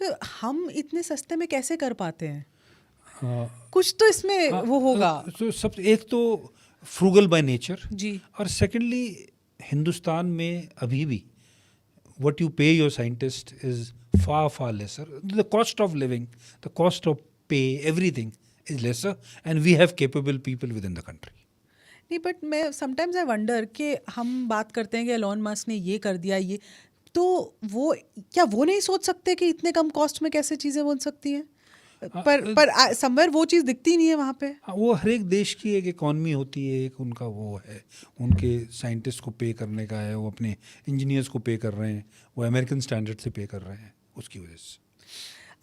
तो हम इतने सस्ते में कैसे कर पाते हैं? हाँ, कुछ तो इसमें वो होगा। तो सब एक तो फ्रूगल बाय नेचर, जी। और सेकेंडली हिंदुस्तान में अभी भी what you pay your scientist is far lesser. The cost of living, the cost of pay, everything is lesser, and we have capable people within the country. नहीं, but मैं sometimes I wonder कि हम बात करते हैं कि Elon Musk ने ये कर दिया, ये तो वो क्या वो नहीं सोच सकते कि इतने कम कॉस्ट में कैसे चीज़ें बन सकती हैं? पर समवेयर वो चीज़ दिखती नहीं है वहाँ पे। हाँ, वो हर एक देश की एक इकॉनमी होती है, एक उनका वो है, उनके साइंटिस्ट को पे करने का है, वो अपने इंजीनियर्स को पे कर रहे हैं, वो अमेरिकन स्टैंडर्ड से पे कर रहे हैं, उसकी वजह से।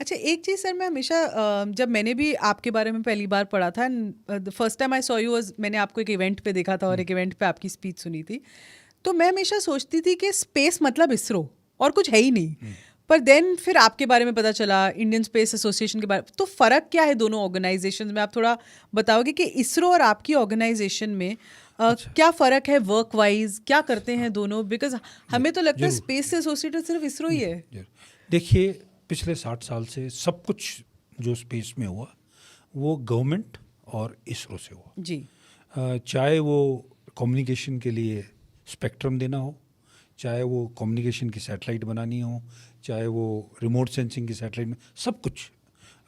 अच्छा, एक चीज़ सर, मैं हमेशा जब मैंने भी आपके बारे में पहली बार पढ़ा था, the first time I saw you was, मैंने आपको एक इवेंट पे देखा था और एक इवेंट पे आपकी स्पीच सुनी थी, तो मैं हमेशा सोचती थी कि स्पेस मतलब इसरो और कुछ है ही नहीं। पर देन फिर आपके बारे में पता चला, इंडियन स्पेस एसोसिएशन के बारे में, तो फ़र्क क्या है दोनों ऑर्गेनाइजेशन में? आप थोड़ा बताओगे कि इसरो और आपकी ऑर्गेनाइजेशन में अच्छा। क्या फ़र्क है वर्क वाइज, क्या करते हैं दोनों? बिकॉज हमें तो लगता है जरूर। स्पेस से एसोसिएटेड सिर्फ इसरो ही है। जरूर। देखिए, पिछले 60 साल से सब कुछ जो स्पेस में हुआ वो गवर्नमेंट और इसरो से हुआ। जी। चाहे वो कम्युनिकेशन के लिए स्पेक्ट्रम देना हो, चाहे वो कम्युनिकेशन की सैटेलाइट बनानी हो, चाहे वो रिमोट सेंसिंग की सैटेलाइट, सब कुछ,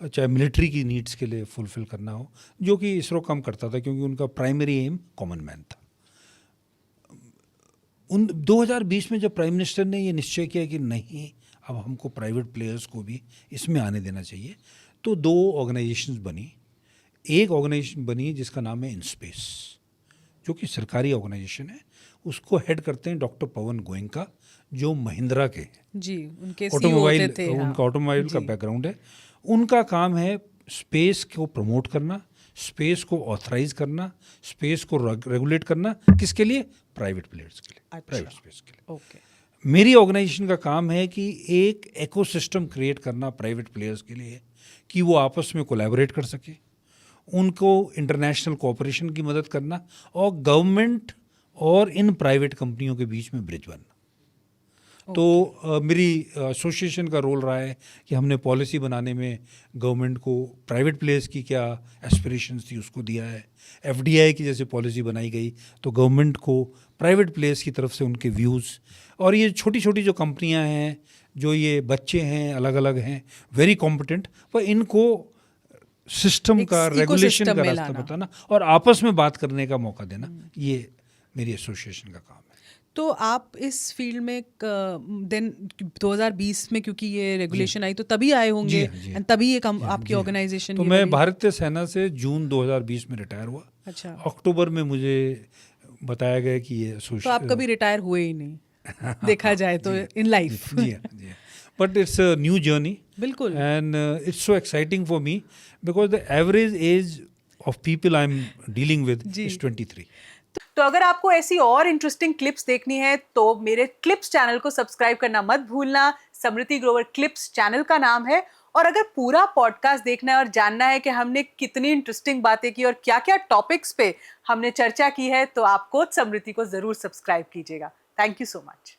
चाहे मिलिट्री की नीड्स के लिए फुलफिल करना हो, जो कि इसरो काम करता था क्योंकि उनका प्राइमरी एम कॉमन मैन था। 2020 में जब प्राइम मिनिस्टर ने ये निश्चय किया कि नहीं, अब हमको प्राइवेट प्लेयर्स को भी इसमें आने देना चाहिए, तो 2 ऑर्गेनाइजेशंस बनी। एक ऑर्गेनाइजेशन बनी जिसका नाम है इनस्पेस, जो कि सरकारी ऑर्गेनाइजेशन है, उसको हेड करते हैं डॉक्टर पवन गोयनका, जो महिंद्रा के जी, उनके CEO ऑटोमोबाइल, होते थे। हाँ। उनका ऑटोमोबाइल का जी। बैकग्राउंड है। उनका काम है स्पेस को प्रमोट करना, स्पेस को ऑथराइज करना, स्पेस को रेगुलेट करना, किसके लिए? प्राइवेट प्लेयर्स के लिए, अच्छा। प्राइवेट स्पेस के लिए। ओके। मेरी ऑर्गेनाइजेशन का काम है कि एक इकोसिस्टम क्रिएट करना प्राइवेट प्लेयर्स के लिए, कि वो आपस में कोलैबोरेट कर सके, उनको इंटरनेशनल कोऑपरेशन की मदद करना, और गवर्नमेंट और इन प्राइवेट कंपनियों के बीच में ब्रिज बनना। तो मेरी एसोसिएशन का रोल रहा है कि हमने पॉलिसी बनाने में गवर्नमेंट को प्राइवेट प्लेयर्स की क्या एस्पिरेशंस थी उसको दिया है। FDI की जैसे पॉलिसी बनाई गई तो गवर्नमेंट को प्राइवेट प्लेयर्स की तरफ से उनके व्यूज़, और ये छोटी छोटी जो कंपनियां हैं, जो ये बच्चे हैं, अलग अलग हैं, वेरी कॉम्पिटेंट, पर इनको सिस्टम का, रेगुलेशन का रास्ता बताना और आपस में बात करने का मौका देना, ये मेरी एसोसिएशन का काम है। तो आप इस फील्ड में देन 2020 में क्योंकि ये रेगुलेशन आई तो तभी आए होंगे, एंड तभी एक आपकी ऑर्गेनाइजेशन। तो मैं भारतीय सेना से जून 2020 में रिटायर हुआ। अच्छा। अक्टूबर में मुझे बताया गया कि ये तो आप कभी रिटायर हुए ही नहीं देखा जाए तो इन लाइफ। जी हाँ, but it's a new journey. बिल्कुल। And it's so exciting for me because the average age of people I am dealing with is 23। तो अगर आपको ऐसी और इंटरेस्टिंग क्लिप्स देखनी है तो मेरे क्लिप्स चैनल को सब्सक्राइब करना मत भूलना। समृति ग्रोवर क्लिप्स चैनल का नाम है। और अगर पूरा पॉडकास्ट देखना है और जानना है कि हमने कितनी इंटरेस्टिंग बातें की और क्या क्या टॉपिक्स पे हमने चर्चा की है, तो आप कोच समृति को जरूर सब्सक्राइब कीजिएगा। Thank you so much.